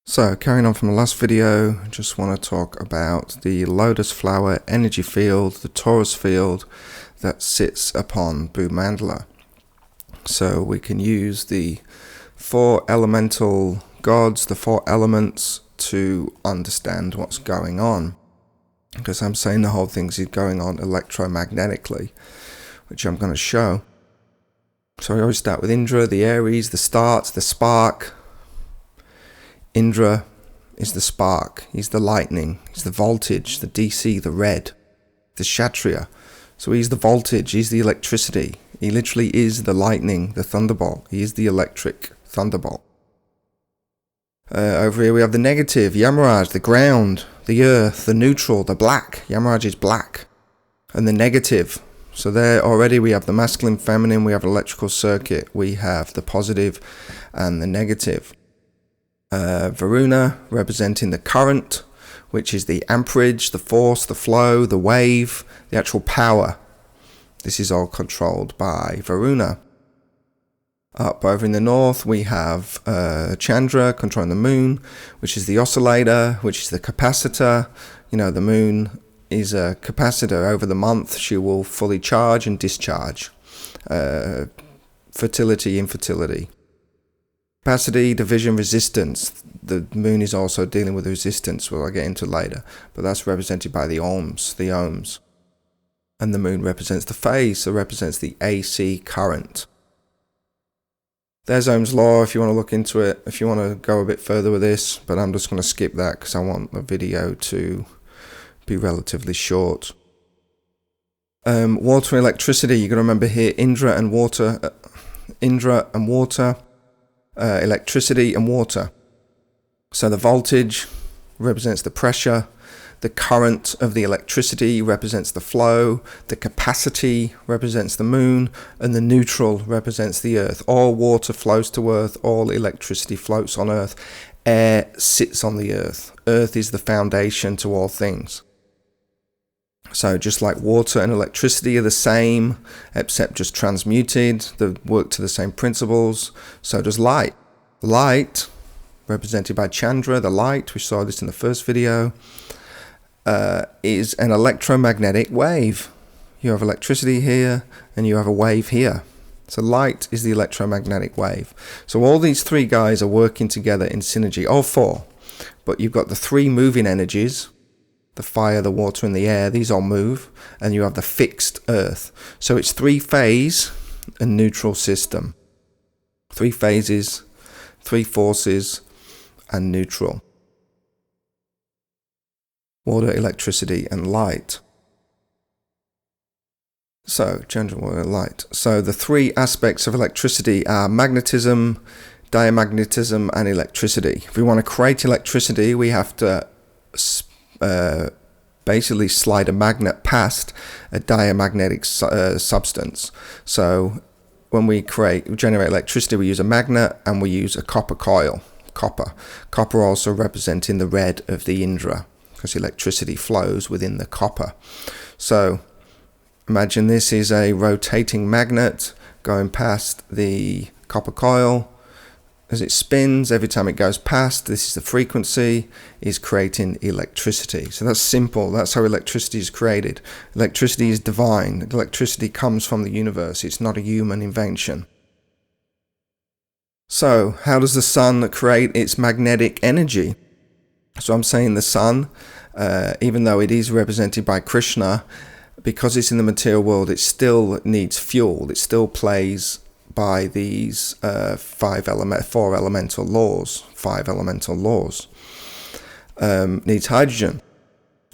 So, carrying on from the last video, I just want to talk about the lotus flower energy field, the torus field that sits upon Bhu-mandala. So we can use the four elemental gods, the four elements, to understand what's going on. Because I'm saying the whole thing is going on electromagnetically, which I'm going to show. So we always start with Indra, the Aries, the start, the spark. Indra is the spark, he's the lightning, he's the voltage, the DC, the red, the Kshatriya. So he's the voltage, he's the electricity. He literally is the lightning, the thunderbolt. He is the electric thunderbolt. Over here we have the negative, Yamaraj, the ground, the earth, the neutral, the black. Yamaraj is black. And the negative. So there already we have the masculine, feminine, we have electrical circuit, we have the positive and the negative. Varuna representing the current, which is the amperage, the force, the flow, the wave, the actual power. This is all controlled by Varuna. Up over in the north we have Chandra controlling the moon, which is the oscillator, which is the capacitor. You know, the moon is a capacitor. Over the month she will fully charge and discharge. Fertility, infertility. Capacity, division, resistance. The moon is also dealing with resistance, which I'll get into later. But that's represented by the ohms. And the moon represents the phase, so represents the AC current. There's Ohm's law if you want to look into it, if you want to go a bit further with this. But I'm just going to skip that because I want the video to be relatively short. Water and electricity, you've got to remember here, Indra and water. Electricity and water. So the voltage represents the pressure, the current of the electricity represents the flow, the capacity represents the moon, and the neutral represents the earth. All water flows to earth, all electricity floats on earth, air sits on the earth. Earth is the foundation to all things. So just like water and electricity are the same, except just transmuted, they work to the same principles, so does light. Light, represented by Chandra, the light, we saw this in the first video, is an electromagnetic wave. You have electricity here, and you have a wave here. So light is the electromagnetic wave. So all these three guys are working together in synergy, all four. But you've got the three moving energies, the fire, the water, and the air, these all move, and you have the fixed earth. So it's three-phase and neutral system. Three phases, three forces, and neutral. Water, electricity, and light. So, Chandra, water, light. So the three aspects of electricity are magnetism, diamagnetism, and electricity. If we want to create electricity, we have to basically slide a magnet past a diamagnetic substance. So when we generate electricity, we use a magnet and we use a copper coil. Copper also representing the red of the Indra, because electricity flows within the copper. So imagine this is a rotating magnet going past the copper coil. As it spins, every time it goes past, this is the frequency, is creating electricity. So that's simple. That's how electricity is created. Electricity is divine. Electricity comes from the universe. It's not a human invention. So how does the sun create its magnetic energy? So I'm saying the sun, even though it is represented by Krishna, because it's in the material world, it still needs fuel. It still plays by these five elemental laws. Needs hydrogen.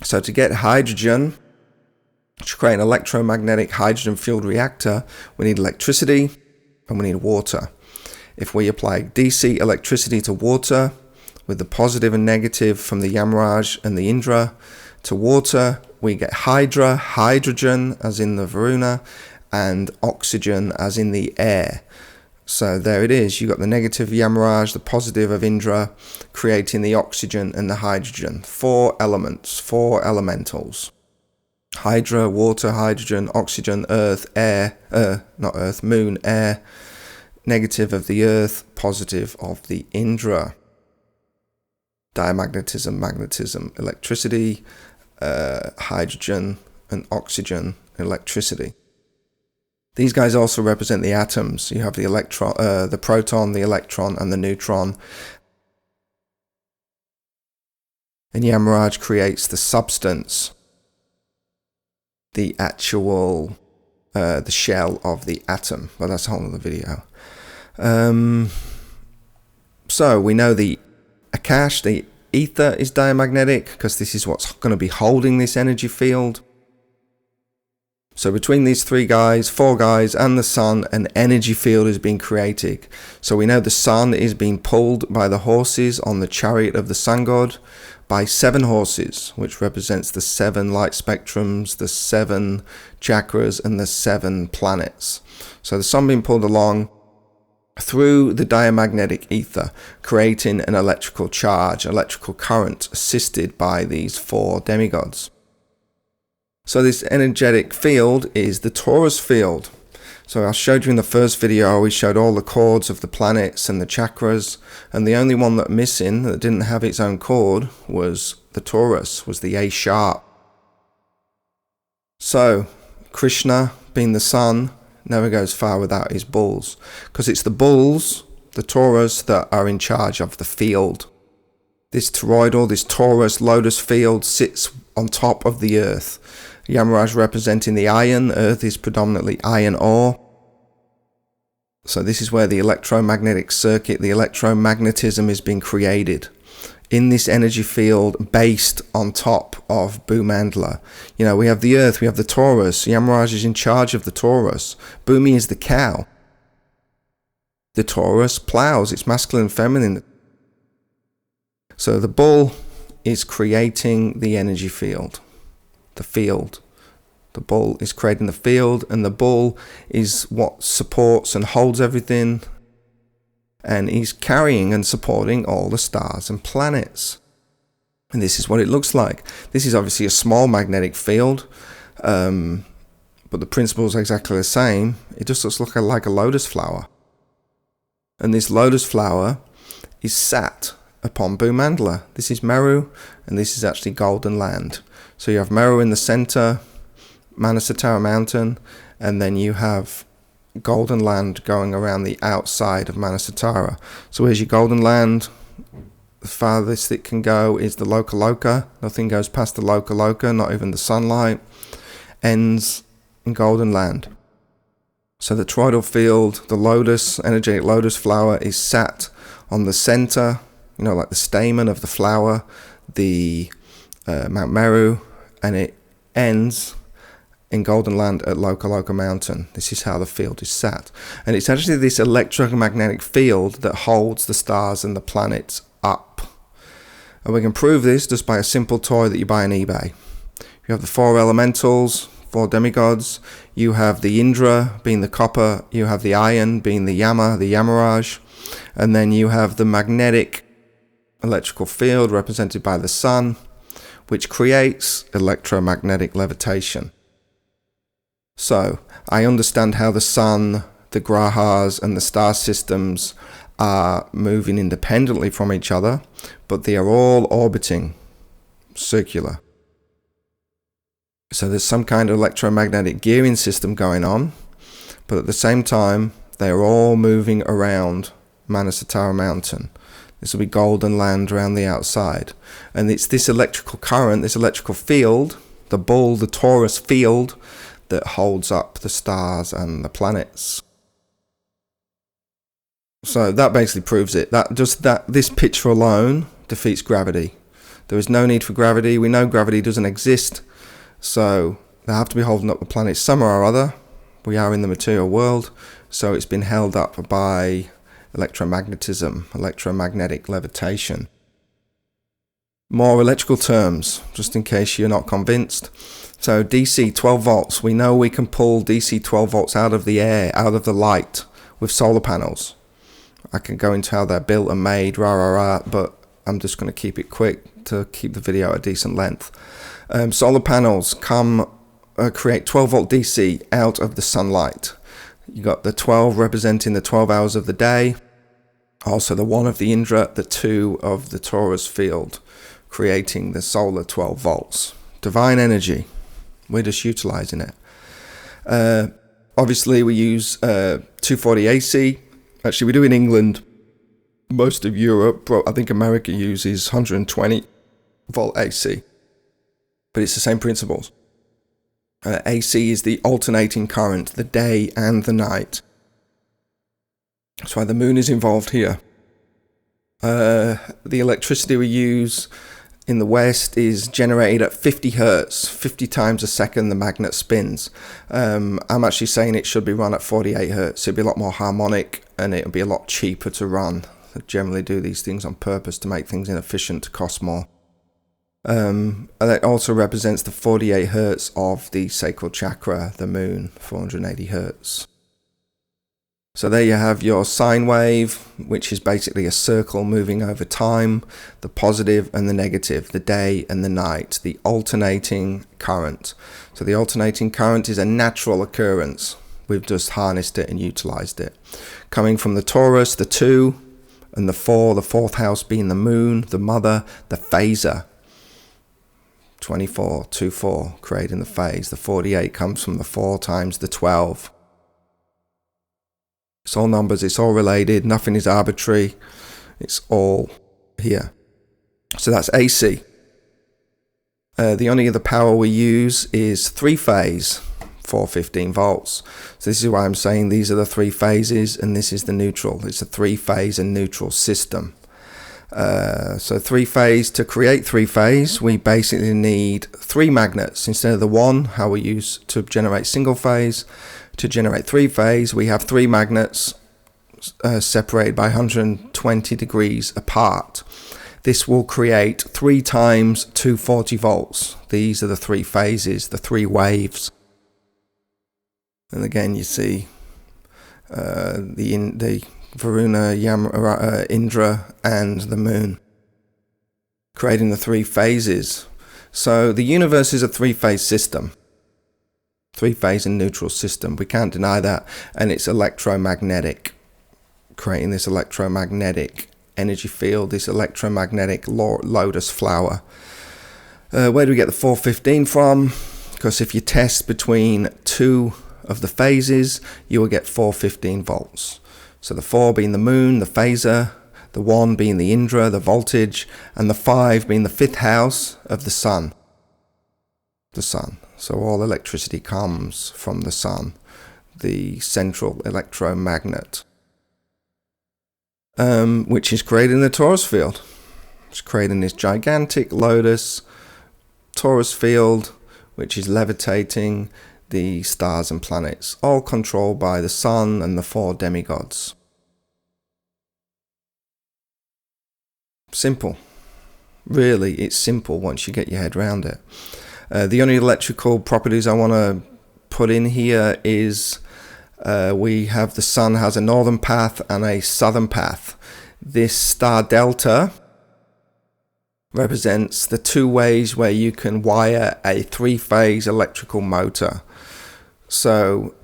So to get hydrogen, to create an electromagnetic hydrogen-fueled reactor, we need electricity and we need water. If we apply DC electricity to water, with the positive and negative from the Yamaraj and the Indra to water, we get hydrogen, as in the Varuna, and oxygen, as in the air. So there it is. You've got the negative Yamaraj, the positive of Indra, creating the oxygen and the hydrogen. Four elements, four elementals. Hydra, water, hydrogen, oxygen, earth, air, moon, air, negative of the earth, positive of the Indra. diamagnetism, magnetism, electricity, hydrogen and oxygen, electricity. These guys also represent the atoms. You have the electron, the proton, the electron, and the neutron. And Yamaraj creates the substance, the actual, the shell of the atom. But that's a whole other video. So we know the Akash, the ether, is diamagnetic because this is what's going to be holding this energy field. So between these four guys, and the sun, an energy field is being created. So we know the sun is being pulled by the horses on the chariot of the sun god by 7 horses, which represents the 7 light spectrums, the 7 chakras, and the 7 planets. So the sun being pulled along through the diamagnetic ether, creating an electrical charge, electrical current, assisted by these 4 demigods. So this energetic field is the torus field. So I showed you in the first video, we showed all the chords of the planets and the chakras, and the only one that missing, that didn't have its own chord, was the torus, was the A sharp. So Krishna, being the sun, never goes far without his bulls, because it's the bulls, the Taurus, that are in charge of the field. This toroidal, this torus lotus field sits on top of the earth. Yamaraj representing the iron. Earth is predominantly iron ore. So this is where the electromagnetic circuit, the electromagnetism, is being created in this energy field based on top of Bhu-mandala. You know, we have the earth, we have the Taurus. Yamaraj is in charge of the Taurus. Bhumi is the cow. The Taurus plows. It's masculine and feminine. So the bull is creating the energy field, the field. The bull is creating the field, and the bull is what supports and holds everything, and he's carrying and supporting all the stars and planets. And this is what it looks like. This is obviously a small magnetic field, but the principle is exactly the same. It just looks like a lotus flower. And this lotus flower is sat upon Bhu-mandala. This is Meru, and this is actually Golden Land. So you have Meru in the center, Manasatara mountain, and then you have Golden Land going around the outside of Manasatara. So here's your Golden Land. The farthest it can go is the Lokaloka. Nothing goes past the Lokaloka, not even the sunlight. Ends in Golden Land. So the toroidal field, the lotus, energetic lotus flower, is sat on the center, you know, like the stamen of the flower, the Mount Meru, and it ends in Golden Land at Lokaloka mountain. This is how the field is sat. And it's actually this electromagnetic field that holds the stars and the planets up. And we can prove this just by a simple toy that you buy on eBay. You have the 4 elementals, 4 demigods. You have the Indra being the copper. You have the iron being the Yama, the Yamaraj. And then you have the magnetic electrical field represented by the sun, which creates electromagnetic levitation. So I understand how the sun, the grahas, and the star systems are moving independently from each other, but they are all orbiting circular. So there's some kind of electromagnetic gearing system going on, but at the same time, they are all moving around Manasatara mountain. This will be Golden Land around the outside. And it's this electrical current, this electrical field, the bull, the torus field, that holds up the stars and the planets. So that basically proves it. This picture alone defeats gravity. There is no need for gravity. We know gravity doesn't exist. So they have to be holding up the planets somehow or other. We are in the material world. So it's been held up by electromagnetism, electromagnetic levitation. More electrical terms, just in case you're not convinced. So DC 12 volts, we know we can pull DC 12 volts out of the air, out of the light, with solar panels. I can go into how they're built and made, but I'm just going to keep it quick to keep the video at a decent length. Solar panels create 12 volt DC out of the sunlight. You got the 12 representing the 12 hours of the day, Also the 1 of the Indra, the 2 of the torus field, creating the solar 12 volts. Divine energy. We're just utilizing it. Obviously, we use 240 AC. Actually, we do in England. Most of Europe, I think America uses 120 volt AC. But it's the same principles. AC is the alternating current, the day and the night. That's why the moon is involved here. The electricity we use in the West is generated at 50 hertz, 50 times a second the magnet spins. I'm actually saying it should be run at 48 hertz. It'd be a lot more harmonic and it'll be a lot cheaper to run. They generally do these things on purpose to make things inefficient, to cost more. And that also represents the 48 hertz of the sacral chakra, the moon, 480 hertz. So there you have your sine wave, which is basically a circle moving over time, the positive and the negative, the day and the night, the alternating current. So the alternating current is a natural occurrence. We've just harnessed it and utilized it. Coming from the torus, the 2, and the 4, the 4th house being the moon, the mother, the phaser. 24, 2, 4, creating the phase. The 48 comes from the 4 times the 12. It's all numbers, it's all related, nothing is arbitrary, it's all here. So that's AC. The only other power we use is 3-phase, 415 volts. So this is why I'm saying these are the 3 phases and this is the neutral. It's a 3-phase and neutral system. So 3-phase, to create 3-phase, we basically need 3 magnets instead of the 1, how we use to generate single phase. To generate 3-phase, we have 3 magnets separated by 120 degrees apart. This will create 3 times 240 volts. These are the 3 phases, the 3 waves. And again, you see the Varuna, Indra, and the moon, creating the 3 phases. So the universe is a 3-phase system. 3-phase and neutral system. We can't deny that. And it's electromagnetic, creating this electromagnetic energy field, this electromagnetic lotus flower. Where do we get the 415 from? Because if you test between 2 of the phases, you will get 415 volts. So the 4 being the moon, the phaser, the 1 being the Indra, the voltage, and the 5 being the 5th house of the sun. The sun. So all electricity comes from the sun, the central electromagnet, which is creating the torus field. It's creating this gigantic lotus torus field, which is levitating the stars and planets, all controlled by the sun and the 4 demigods. Simple. Really, it's simple once you get your head around it. The only electrical properties I want to put in here is we have the sun has a northern path and a southern path. This star delta represents the 2 ways where you can wire a 3-phase electrical motor. So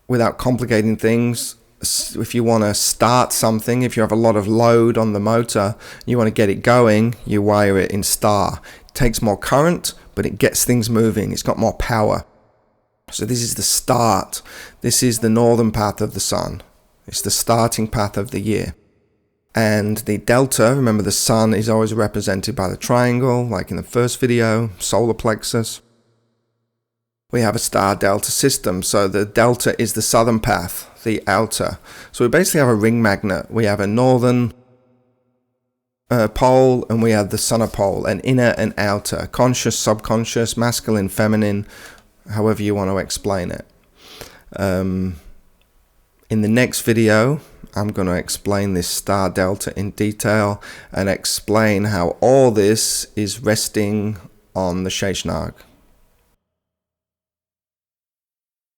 without complicating things, if you want to start something, if you have a lot of load on the motor, you want to get it going, you wire it in star. It takes more current, but it gets things moving. It's got more power. So this is the start. This is the northern path of the sun. It's the starting path of the year. And the delta, remember the sun is always represented by the triangle, like in the first video, solar plexus. We have a star delta system. So the delta is the southern path, the outer. So we basically have a ring magnet. We have a northern pole and we have the southern pole, an inner and outer, conscious, subconscious, masculine, feminine, however you want to explain it. In the next video, I'm going to explain this star delta in detail and explain how all this is resting on the Sheshnag.